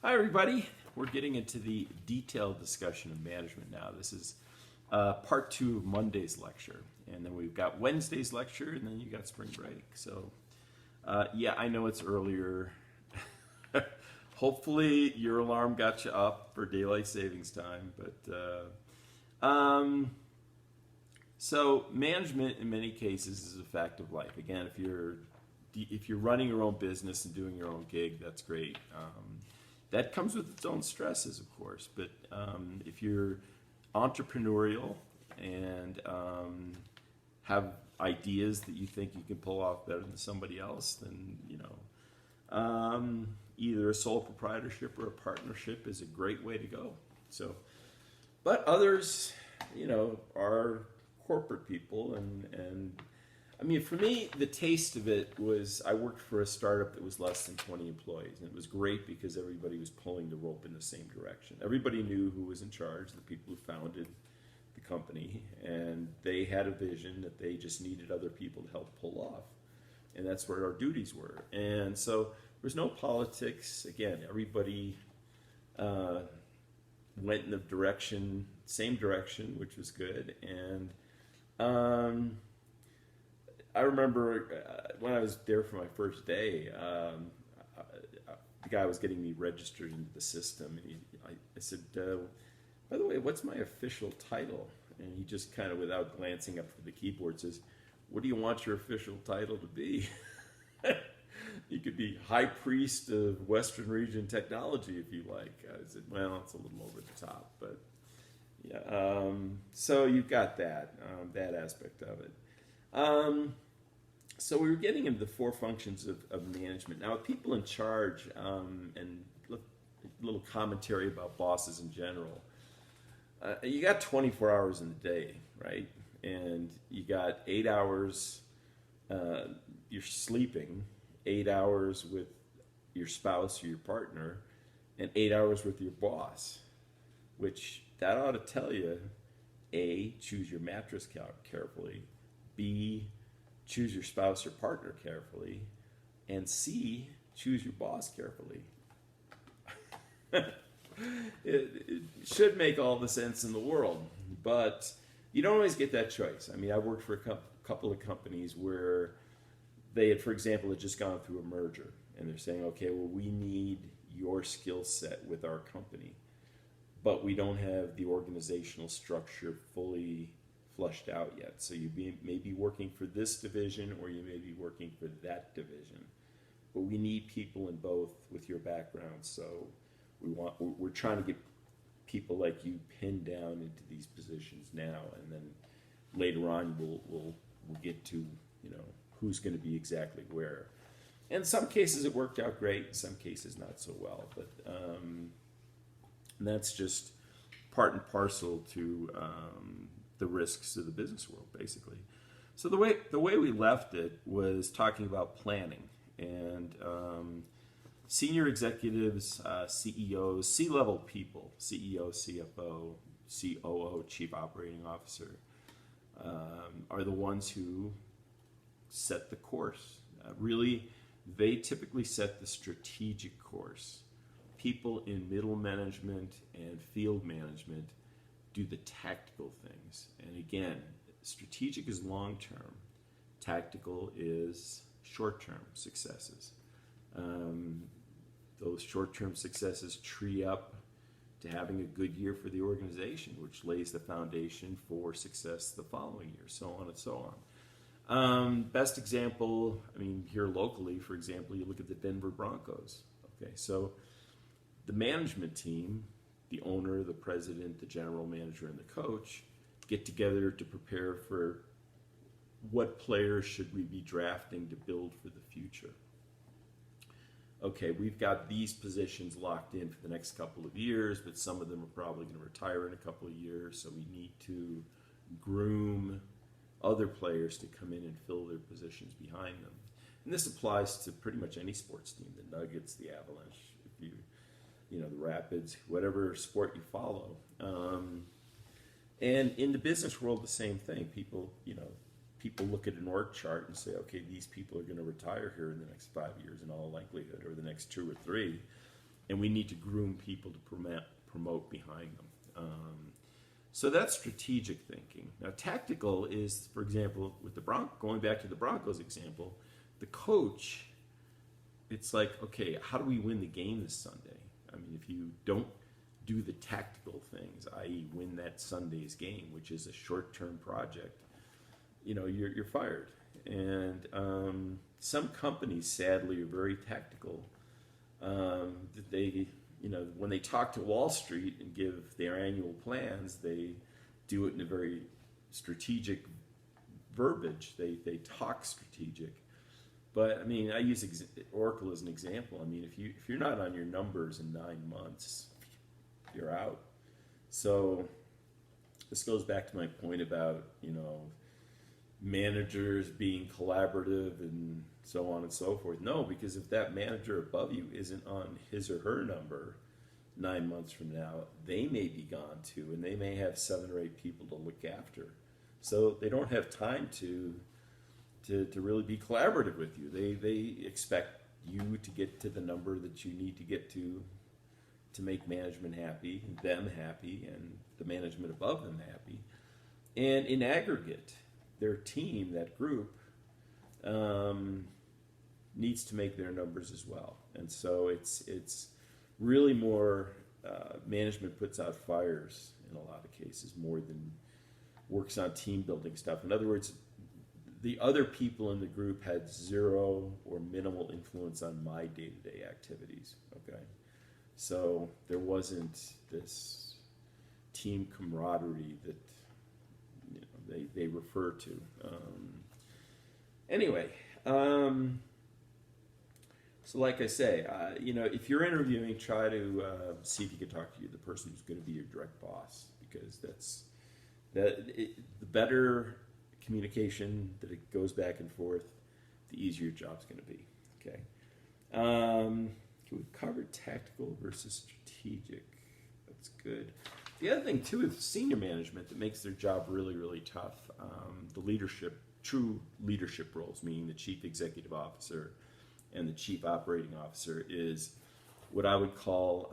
Hi, everybody. We're getting into the detailed discussion of management now. This is part two of Monday's lecture. And then we've got Wednesday's lecture, and then you got spring break. So, yeah, I know it's earlier. Hopefully, your alarm got you up for daylight savings time. So management, in many cases, is a fact of life. Again, if you're running your own business and doing your own gig, that's great. That comes with its own stresses, of course. But if you're entrepreneurial and have ideas that you think you can pull off better than somebody else, then either a sole proprietorship or a partnership is a great way to go. So, but others, are corporate people, and I mean, for me, the taste of it was I worked for a startup that was less than 20 employees, and it was great because everybody was pulling the rope in the same direction. Everybody knew who was in charge, the people who founded the company, and they had a vision that they just needed other people to help pull off. And that's where our duties were. And so there was no politics. Again, everybody went in the same direction, which was good. And I remember when I was there for my first day, the guy was getting me registered into the system, and I said, by the way, what's my official title? And he just kind of, without glancing up for the keyboard, says, what do you want your official title to be? You could be High Priest of Western Region Technology if you like. I said, well, it's a little over the top, but yeah. So you've got that aspect of it. So we were getting into the four functions of management. Now, with people in charge, and a little commentary about bosses in general, you got 24 hours in the day, right? And you got 8 hours you're sleeping, 8 hours with your spouse or your partner, and 8 hours with your boss, which that ought to tell you, A, choose your mattress carefully, B, choose your spouse or partner carefully, and C, choose your boss carefully. It should make all the sense in the world, but you don't always get that choice. I mean, I worked for a couple of companies where they had, for example, had just gone through a merger, and they're saying, okay, well, we need your skill set with our company, but we don't have the organizational structure fully flushed out yet. So you may be working for this division, or you may be working for that division, but we need people in both with your background. So we're trying to get people like you pinned down into these positions now, and then later on we'll get to who's going to be exactly where. In some cases it worked out great, in some cases not so well, but that's just part and parcel to the risks of the business world, basically. So the way we left it was talking about planning, and senior executives, CEOs, C-level people, CEO, CFO, COO, Chief Operating Officer, are the ones who set the course. Really, they typically set the strategic course. People in middle management and field management do the tactical things. And again, strategic is long-term. Tactical is short-term successes. Those short-term successes tree up to having a good year for the organization, which lays the foundation for success the following year, so on and so on. Best example, I mean, here locally, for example, you look at the Denver Broncos. Okay, so the management team, the owner, the president, the general manager, and the coach get together to prepare for what players should we be drafting to build for the future. Okay, we've got these positions locked in for the next couple of years, but some of them are probably going to retire in a couple of years, so we need to groom other players to come in and fill their positions behind them. And this applies to pretty much any sports team, the Nuggets, the Avalanche, the Rapids, whatever sport you follow. And in the business world, the same thing. People look at an org chart and say, okay, these people are going to retire here in the next 5 years in all likelihood, or the next 2 or 3. and we need to groom people to promote behind them. So that's strategic thinking. Now, tactical is, for example, with the going back to the Broncos example, the coach, it's like, okay, how do we win the game this Sunday? I mean, if you don't do the tactical things, i.e. win that Sunday's game, which is a short-term project, you're fired. And some companies, sadly, are very tactical. When they talk to Wall Street and give their annual plans, they do it in a very strategic verbiage. They talk strategic. But I mean, I use Oracle as an example. I mean, if you're not on your numbers in 9 months, you're out. So this goes back to my point about managers being collaborative and so on and so forth. No, because if that manager above you isn't on his or her number 9 months from now, they may be gone too, and they may have 7 or 8 people to look after. So they don't have time to really be collaborative with you. They expect you to get to the number that you need to get to make management happy, them happy, and the management above them happy. And in aggregate, their team, that group, needs to make their numbers as well. And so it's really more management puts out fires in a lot of cases more than works on team building stuff. In other words, the other people in the group had zero or minimal influence on my day-to-day activities. Okay, so there wasn't this team camaraderie that they refer to. So like I say, if you're interviewing, try to see if you can talk to the person who's going to be your direct boss, because the better communication that it goes back and forth, the easier your job's going to be. Okay. We've covered tactical versus strategic. That's good. The other thing too is senior management that makes their job really, really tough. The true leadership roles, meaning the chief executive officer and the chief operating officer, is what I would call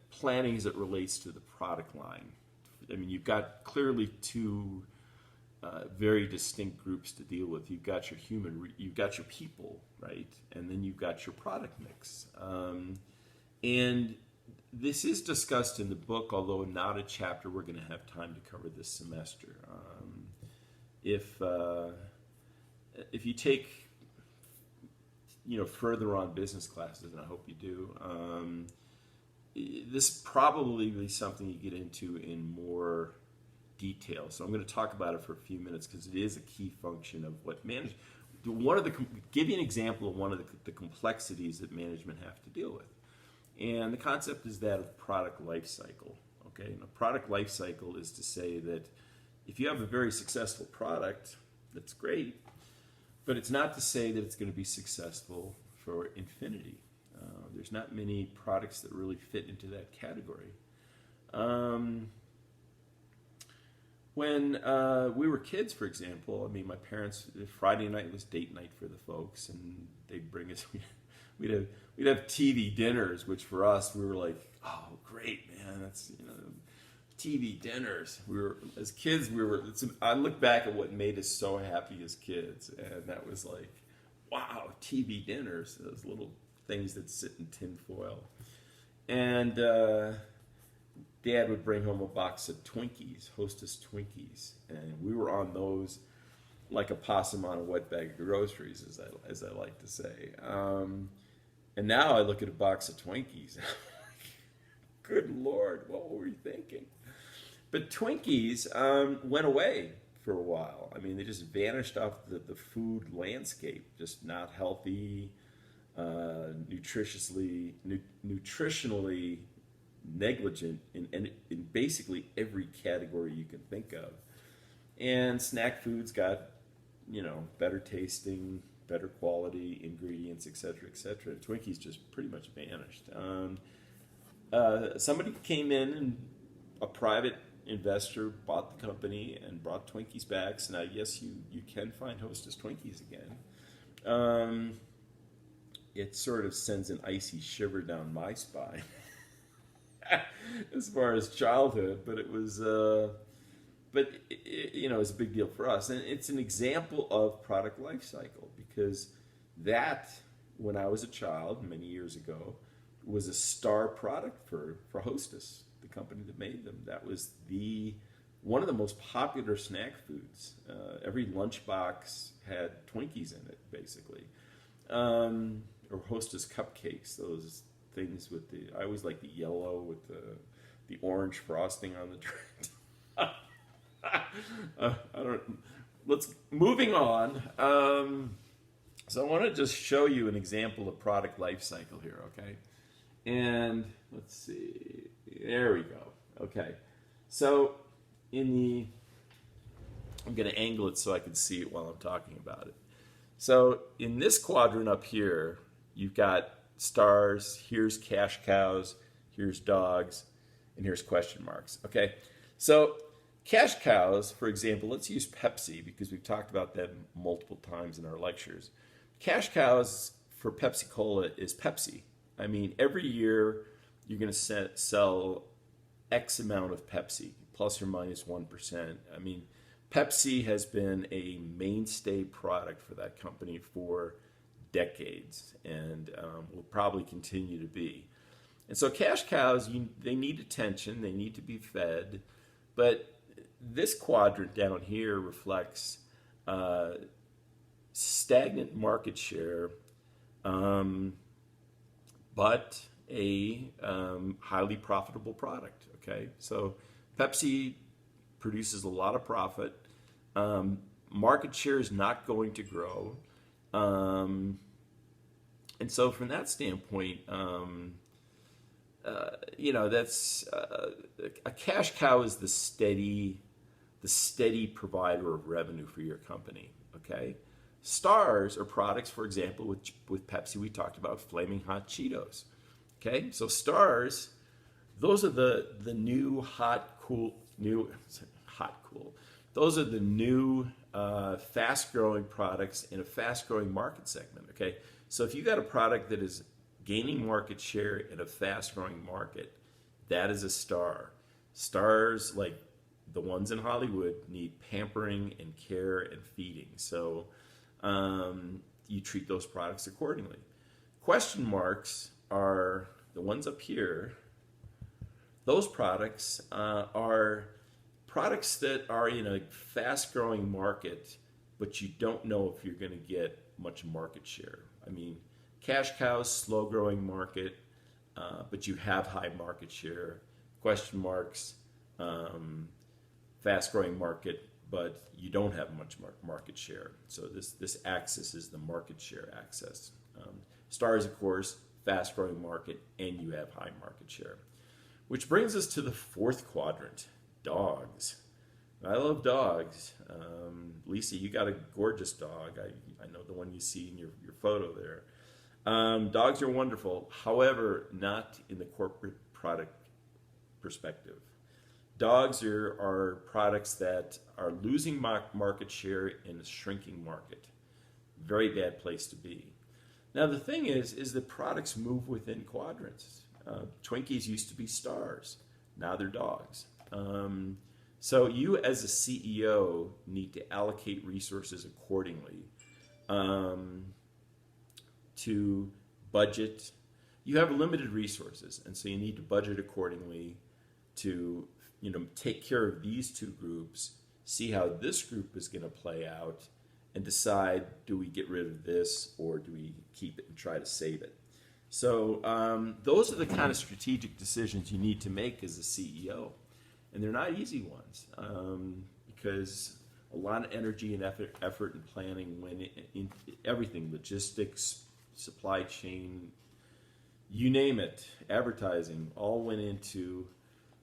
planning as it relates to the product line. I mean, you've got clearly two very distinct groups to deal with. You've got your you've got your people, right? And then you've got your product mix. And this is discussed in the book, although not a chapter we're going to have time to cover this semester. If you take further on business classes, and I hope you do, this probably be something you get into in more detail. So I'm going to talk about it for a few minutes because it is a key function of what management. Give you an example of one of the complexities that management have to deal with. And the concept is that of product life cycle. Okay, and a product life cycle is to say that if you have a very successful product, that's great, but it's not to say that it's going to be successful for infinity. There's not many products that really fit into that category. When we were kids, for example, I mean, my parents, Friday night was date night for the folks, and they'd bring us, we'd have TV dinners, which for us, we were like, oh, great, man, that's, TV dinners. As kids, I look back at what made us so happy as kids, and that was like, wow, TV dinners, those little things that sit in tin foil. And Dad would bring home a box of Twinkies, Hostess Twinkies, and we were on those like a possum on a wet bag of groceries, as I like to say. And now I look at a box of Twinkies. Good Lord, what were we thinking? But Twinkies went away for a while. I mean, they just vanished off the food landscape, just not healthy, nutritionally negligent in basically every category you can think of. And snack foods got, better tasting, better quality ingredients, et cetera, et cetera. Twinkies just pretty much vanished. Somebody came in, and a private investor bought the company and brought Twinkies back. So now, yes, you can find Hostess Twinkies again. it sort of sends an icy shiver down my spine as far as childhood. But it was, it's a big deal for us, and it's an example of product life cycle because that, when I was a child many years ago, was a star product for Hostess, the company that made them. That was one of the most popular snack foods. Every lunchbox had Twinkies in it, basically, or Hostess cupcakes. Those things with I always like the yellow with the orange frosting on the tray. I don't. Moving on. So I want to just show you an example of product life cycle here, okay? And let's see. There we go. Okay. So I'm going to angle it so I can see it while I'm talking about it. So in this quadrant up here, you've got stars, here's cash cows, here's dogs, and here's question marks. Okay. So cash cows, for example, let's use Pepsi because we've talked about them multiple times in our lectures. Cash cows for Pepsi Cola is Pepsi. I mean, every year you're going to sell X amount of Pepsi, plus or minus 1%. I mean, Pepsi has been a mainstay product for that company for decades and will probably continue to be. And so cash cows, they need attention, they need to be fed, but this quadrant down here reflects stagnant market share, but a highly profitable product. Okay, so Pepsi produces a lot of profit. Market share is not going to grow, and so from that standpoint, that's a cash cow is the steady provider of revenue for your company. Okay. Stars are products, for example, with Pepsi, we talked about Flaming Hot Cheetos. Okay, so stars, those are the new Those are the new fast-growing products in a fast-growing market segment. Okay, so if you got a product that is gaining market share in a fast-growing market, that is a star. Stars, like the ones in Hollywood, need pampering and care and feeding. So you treat those products accordingly. Question marks are the ones up here. Those products are products that are in a fast-growing market, but you don't know if you're going to get much market share. I mean, cash cows, slow-growing market, but you have high market share. Question marks, fast-growing market, but you don't have much market share. So this axis is the market share axis. Stars, of course, fast-growing market, and you have high market share. Which brings us to the fourth quadrant, dogs. I love dogs. Lisa, you got a gorgeous dog. I know the one you see in your photo there. Dogs are wonderful, however, not in the corporate product perspective. Dogs are products that are losing market share in a shrinking market. Very bad place to be. Now the thing is that products move within quadrants. Twinkies used to be stars. Now they're dogs. So you as a CEO need to allocate resources accordingly to budget. You have limited resources, and so you need to budget accordingly to take care of these two groups, see how this group is going to play out, and decide, do we get rid of this or do we keep it and try to save it? So those are the kind of strategic decisions you need to make as a CEO. And they're not easy ones because a lot of energy and effort and planning went in everything, logistics, supply chain, you name it, advertising, all went into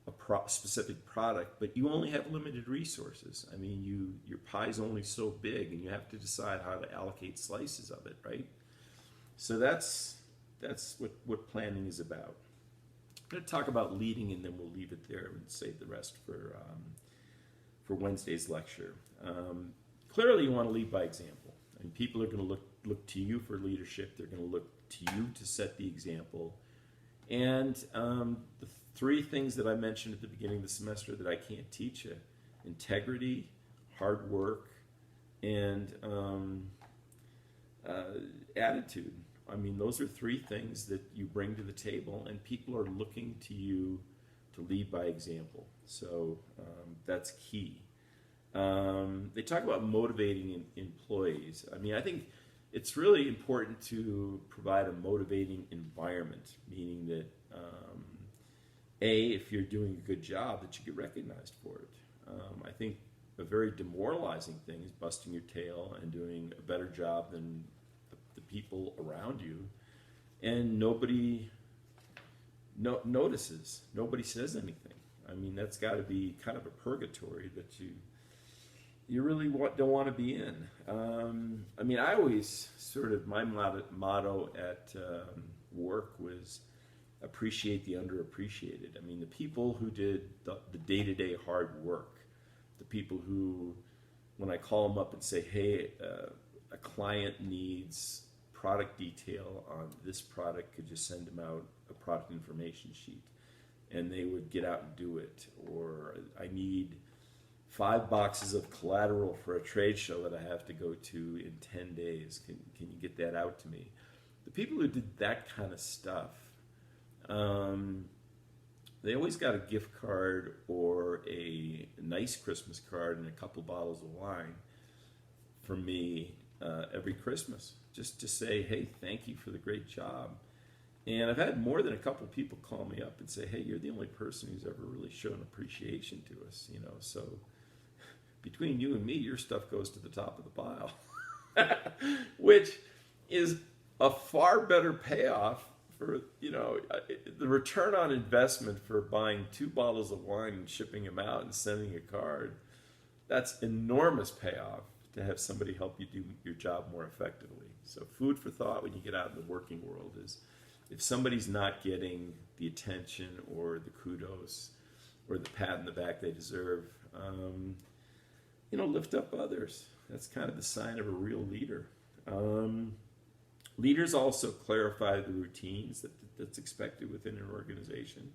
a specific product, but you only have limited resources. I mean, your pie's only so big, and you have to decide how to allocate slices of it, right? So that's what planning is about. I'm going to talk about leading, and then we'll leave it there and save the rest for Wednesday's lecture. Clearly, you want to lead by example. I mean, people are going to look look to you for leadership. They're going to look to you to set the example. And the three things that I mentioned at the beginning of the semester that I can't teach you: integrity, hard work, and attitude. I mean, those are three things that you bring to the table, and people are looking to you to lead by example. So that's key. They talk about motivating employees. I mean, I think it's really important to provide a motivating environment, meaning that if you're doing a good job, that you get recognized for it. I think a very demoralizing thing is busting your tail and doing a better job than the people around you, and nobody notices. Nobody says anything. I mean, that's got to be kind of a purgatory that you really don't want to be in. I mean, I always sort of, my motto at work was appreciate the underappreciated. I mean, the people who did the day-to-day hard work, the people who, when I call them up and say, hey, a client needs product detail on this product, could you send them out a product information sheet? And they would get out and do it. Or I need 5 boxes of collateral for a trade show that I have to go to in 10 days. Can you get that out to me? The people who did that kind of stuff, they always got a gift card or a nice Christmas card and a couple bottles of wine from me every Christmas, just to say, hey, thank you for the great job. And I've had more than a couple people call me up and say, hey, you're the only person who's ever really shown appreciation to us, you know. So between you and me, your stuff goes to the top of the pile, which is a far better payoff for, you know, the return on investment for buying 2 bottles of wine and shipping them out and sending a card. That's enormous payoff to have somebody help you do your job more effectively. So food for thought when you get out in the working world is, if somebody's not getting the attention or the kudos or the pat in the back they deserve, you know, lift up others. That's kind of the sign of a real leader. Leaders also clarify the routines that's expected within an organization.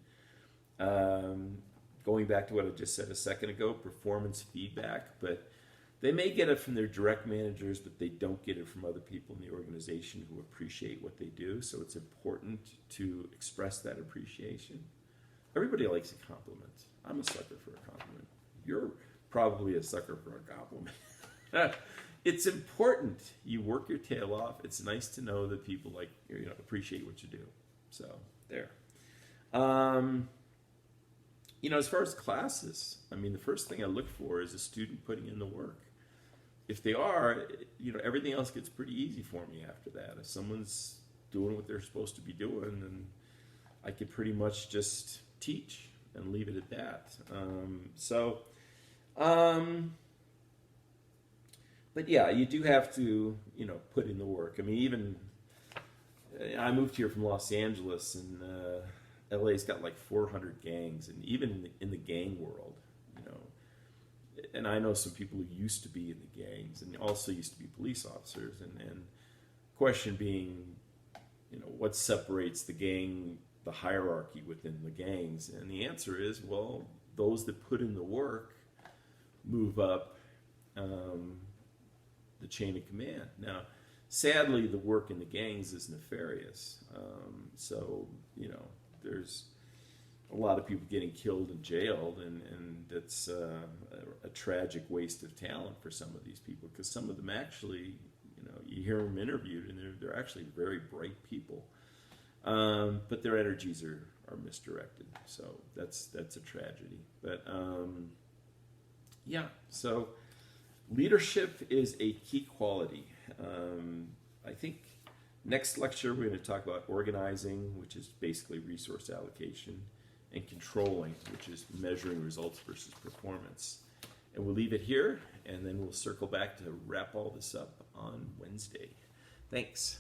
Going back to what I just said a second ago, performance feedback, but they may get it from their direct managers, but they don't get it from other people in the organization who appreciate what they do. So it's important to express that appreciation. Everybody likes a compliment. I'm a sucker for a compliment. You're probably a sucker for a compliment. It's important. You work your tail off. It's nice to know that people appreciate what you do. So there. You know, as far as classes, I mean, the first thing I look for is a student putting in the work. If they are, you know, everything else gets pretty easy for me after that. If someone's doing what they're supposed to be doing, then I could pretty much just teach and leave it at that. But yeah, you do have to, you know, put in the work. I mean, even I moved here from Los Angeles, and LA's got like 400 gangs, and even in the gang world, you know, and I know some people who used to be in the gangs and also used to be police officers, and question being, you know, what separates the hierarchy within the gangs? And the answer is, well, those that put in the work move up the chain of command. Now, sadly, the work in the gangs is nefarious. So, you know, there's a lot of people getting killed and jailed, and it's a tragic waste of talent for some of these people, because some of them actually, you know, you hear them interviewed, and they're actually very bright people, but their energies are misdirected. So that's a tragedy. But yeah, so leadership is a key quality. I think next lecture we're going to talk about organizing, which is basically resource allocation, and controlling, which is measuring results versus performance. And we'll leave it here, and then we'll circle back to wrap all this up on Wednesday. Thanks.